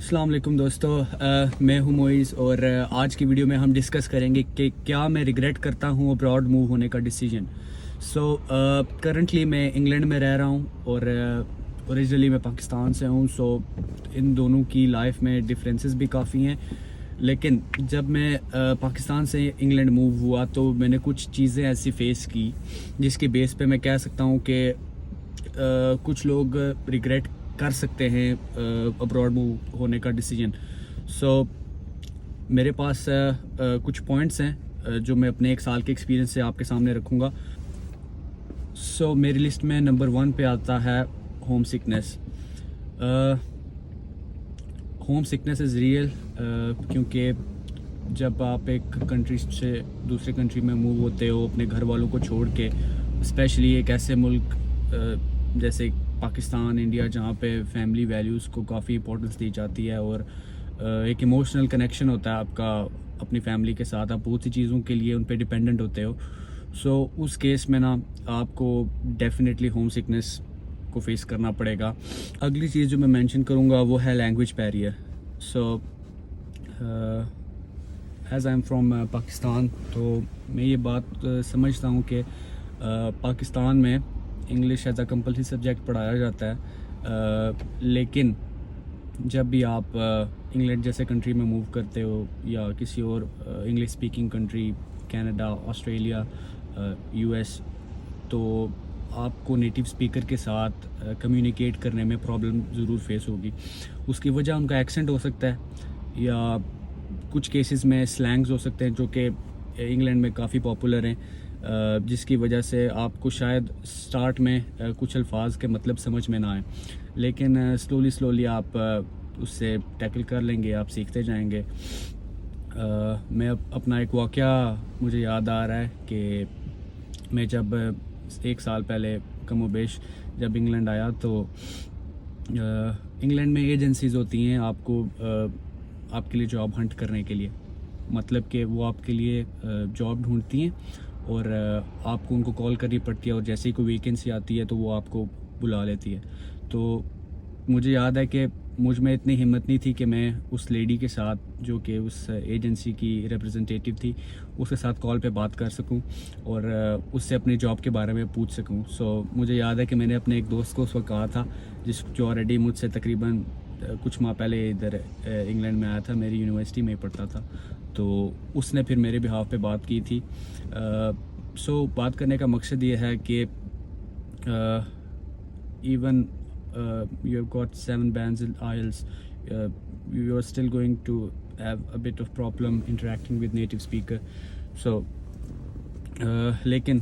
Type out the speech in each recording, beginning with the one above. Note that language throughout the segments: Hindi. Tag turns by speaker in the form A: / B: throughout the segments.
A: अस्सलाम वालेकुम दोस्तों, मैं हूं मोइज़ और आज की वीडियो में हम डिस्कस करेंगे कि क्या मैं रिग्रेट करता हूं अब्रॉड मूव होने का डिसीजन। करंटली मैं इंग्लैंड में रह रहा हूं और ओरिजिनली मैं पाकिस्तान से हूं। इन दोनों की लाइफ में डिफरेंसेस भी काफ़ी हैं, लेकिन जब मैं पाकिस्तान से इंग्लैंड मूव हुआ तो मैंने कुछ चीज़ें ऐसी फेस की जिसके बेस पे मैं कह सकता हूं कि कुछ लोग रिग्रेट कर सकते हैं अब्रॉड मूव होने का डिसीजन। सो मेरे पास कुछ पॉइंट्स हैं जो मैं अपने एक साल के एक्सपीरियंस से आपके सामने रखूँगा। मेरी लिस्ट में नंबर 1 पे आता है home sickness. Home sickness is real, क्योंकि जब आप एक कंट्री से दूसरे कंट्री में मूव होते हो अपने घर वालों को छोड़ के, स्पेशली एक ऐसे मुल्क जैसे पाकिस्तान, इंडिया, जहाँ पे फैमिली वैल्यूज़ को काफ़ी इंपॉर्टेंस दी जाती है और एक इमोशनल कनेक्शन होता है आपका अपनी फैमिली के साथ। आप बहुत सी चीज़ों के लिए उन पे डिपेंडेंट होते हो। उस केस में ना आपको डेफिनेटली होम सिकनेस को फेस करना पड़ेगा। अगली चीज़ जो मैं मेंशन करूँगा वो है language barrier. As I am from Pakistan, तो मैं ये बात समझता हूँ कि पाकिस्तान में English as a compulsory subject पढ़ाया जाता है, लेकिन जब भी आप इंग्लैंड जैसे कंट्री में मूव करते हो या किसी और English speaking country, Canada, Australia, US, तो आपको नेटिव स्पीकर के साथ कम्युनिकेट करने में प्रॉब्लम ज़रूर फेस होगी। उसकी वजह उनका एक्सेंट हो सकता है या कुछ केसेस में स्लैंग्स हो सकते हैं जो कि इंग्लैंड में काफ़ी पॉपुलर हैं, जिसकी वजह से आपको शायद स्टार्ट में कुछ अल्फाज के मतलब समझ में ना आए, लेकिन स्लोली आप उससे टैकल कर लेंगे, आप सीखते जाएंगे। मैं अपना एक वाक़या मुझे याद आ रहा है कि मैं जब 1 साल पहले कमोबेश जब इंग्लैंड आया तो इंग्लैंड में एजेंसीज़ होती हैं आपके लिए जॉब हंट करने के लिए, मतलब कि वो आपके लिए जॉब ढूंढती हैं और आपको उनको कॉल करनी पड़ती है और जैसे ही कोई वैकेंसी आती है तो वो आपको बुला लेती है। तो मुझे याद है कि मुझ में इतनी हिम्मत नहीं थी कि मैं उस लेडी के साथ, जो कि उस एजेंसी की रिप्रेजेंटेटिव थी, उसके साथ कॉल पे बात कर सकूं और उससे अपनी जॉब के बारे में पूछ सकूं। मुझे याद है कि मैंने अपने एक दोस्त को उस वक्त कहा था, जो ऑलरेडी मुझसे तकरीबन कुछ माह पहले इधर इंग्लैंड में आया था, मेरी यूनिवर्सिटी में ही पढ़ता था, तो उसने फिर मेरे बिहाफ पे बात की थी। बात करने का मकसद ये है कि even you have got 7 bands in IELTS, you are still going to have a bit of problem interacting with native speaker. लेकिन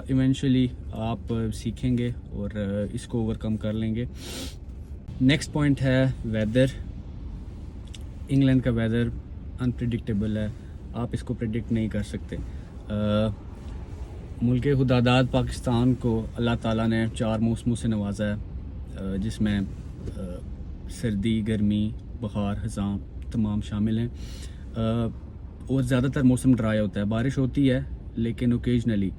A: इवेंचुअली आप सीखेंगे और इसको ओवरकम कर लेंगे। नेक्स्ट पॉइंट है वेदर। इंग्लैंड का वेदर अनप्रिडिक्टेबल है, आप इसको प्रिडिक्ट नहीं कर सकते। मुल्क खुदादाद पाकिस्तान को अल्लाह ताला ने 4 मौसमों से नवाजा है, जिसमें सर्दी, गर्मी, बहार, ख़ज़ां तमाम शामिल हैं। और ज़्यादातर मौसम ड्राई होता है, बारिश होती है लेकिन ओकेजनली।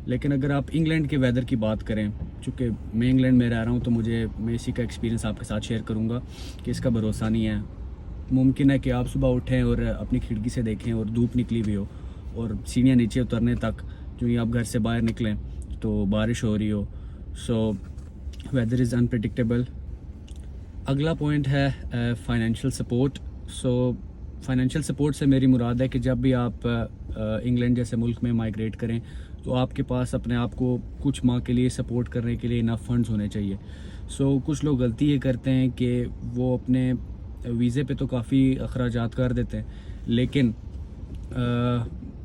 A: लेकिन अगर आप इंग्लैंड के वेदर की बात करें, चूँकि मैं इंग्लैंड में रह रहा हूँ तो मैं इसी का एक्सपीरियंस आपके साथ शेयर करूँगा कि इसका भरोसा नहीं है। मुमकिन है कि आप सुबह उठें और अपनी खिड़की से देखें और धूप निकली हुई हो और सीढ़ियाँ नीचे उतरने तक जो ही आप घर से बाहर निकलें तो बारिश हो रही हो। Weather is unpredictable. अगला पॉइंट है फाइनेंशियल सपोर्ट। फाइनेंशियल सपोर्ट से मेरी मुराद है कि जब भी आप इंग्लैंड जैसे मुल्क में माइग्रेट करें तो आपके पास अपने आप को कुछ माह के लिए सपोर्ट करने के लिए इनफ फंड्स होने चाहिए। कुछ लोग गलती ये करते हैं कि वो अपने वीज़े पे तो काफ़ी अखराजात कर देते हैं, लेकिन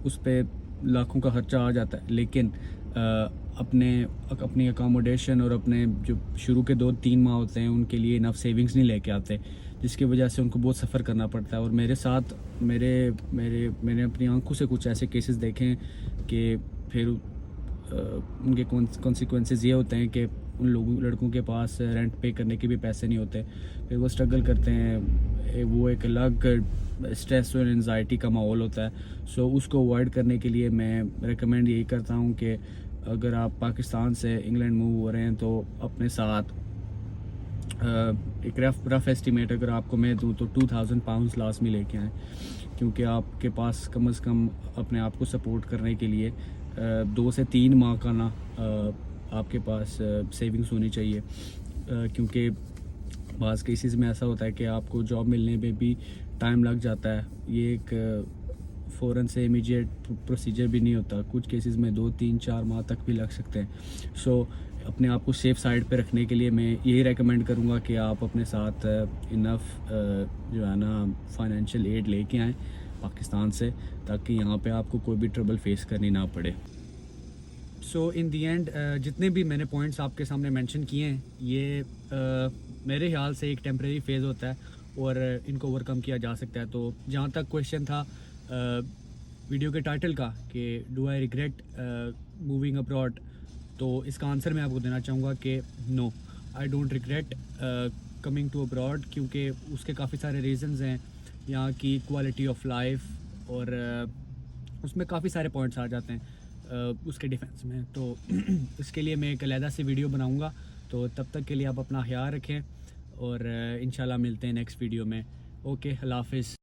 A: उस पर लाखों का खर्चा आ जाता है, लेकिन अपनी अकोमोडेशन और अपने जो शुरू के 2-3 माह होते हैं उनके लिए इनफ सेविंग्स नहीं लेके आते, जिसकी वजह से उनको बहुत सफ़र करना पड़ता है। और मेरे साथ मैंने अपनी आंखों से कुछ ऐसे केसेस देखे हैं कि फिर उनके कॉन्सिक्वेंसेस ये होते हैं कि उन लड़कों के पास रेंट पे करने के भी पैसे नहीं होते, फिर वो स्ट्रगल करते हैं। वो एक अलग स्ट्रेस और एंजाइटी का माहौल होता है। उसको अवॉइड करने के लिए मैं रेकमेंड यही करता हूँ कि अगर आप पाकिस्तान से इंग्लैंड मूव हो रहे हैं तो अपने साथ एक रफ एस्टिमेट अगर आपको मैं दूँ तो 2000 पाउंड्स लास्ट में लेके आएँ, क्योंकि आपके पास कम से कम अपने आप को सपोर्ट करने के लिए 2 से 3 माह का ना आपके पास सेविंग्स होनी चाहिए, क्योंकि बाज़ केसेस में ऐसा होता है कि आपको जॉब मिलने में भी टाइम लग जाता है। ये एक फ़ौरन से इमीडिएट प्रोसीजर भी नहीं होता, कुछ केसेस में 2 3 4 माह तक भी लग सकते हैं। सो अपने आप को सेफ़ साइड पे रखने के लिए मैं यही रेकमेंड करूँगा कि आप अपने साथ इनफ जो है ना फाइनेंशियल एड लेके आएँ पाकिस्तान से, ताकि यहाँ पे आपको कोई भी ट्रबल फेस करनी ना पड़े। सो इन दी एंड जितने भी मैंने पॉइंट्स आपके सामने मेंशन किए हैं, ये मेरे ख्याल से एक टेम्परेरी फेज़ होता है और इनको ओवरकम किया जा सकता है। तो जहाँ तक क्वेश्चन था वीडियो के टाइटल का कि do I regret moving abroad, तो इसका आंसर मैं आपको देना चाहूँगा कि no, I don't regret coming to abroad, क्योंकि उसके काफ़ी सारे रीज़न्स हैं। यहाँ की क्वालिटी ऑफ लाइफ और उसमें काफ़ी सारे पॉइंट्स आ जाते हैं उसके डिफेंस में। तो इसके लिए मैं एक अलहदा से वीडियो बनाऊँगा। तो तब तक के लिए आप अपना ख्याल रखें और इंशाल्लाह मिलते हैं नेक्स्ट वीडियो में। ओके, अल्लाह हाफिज़।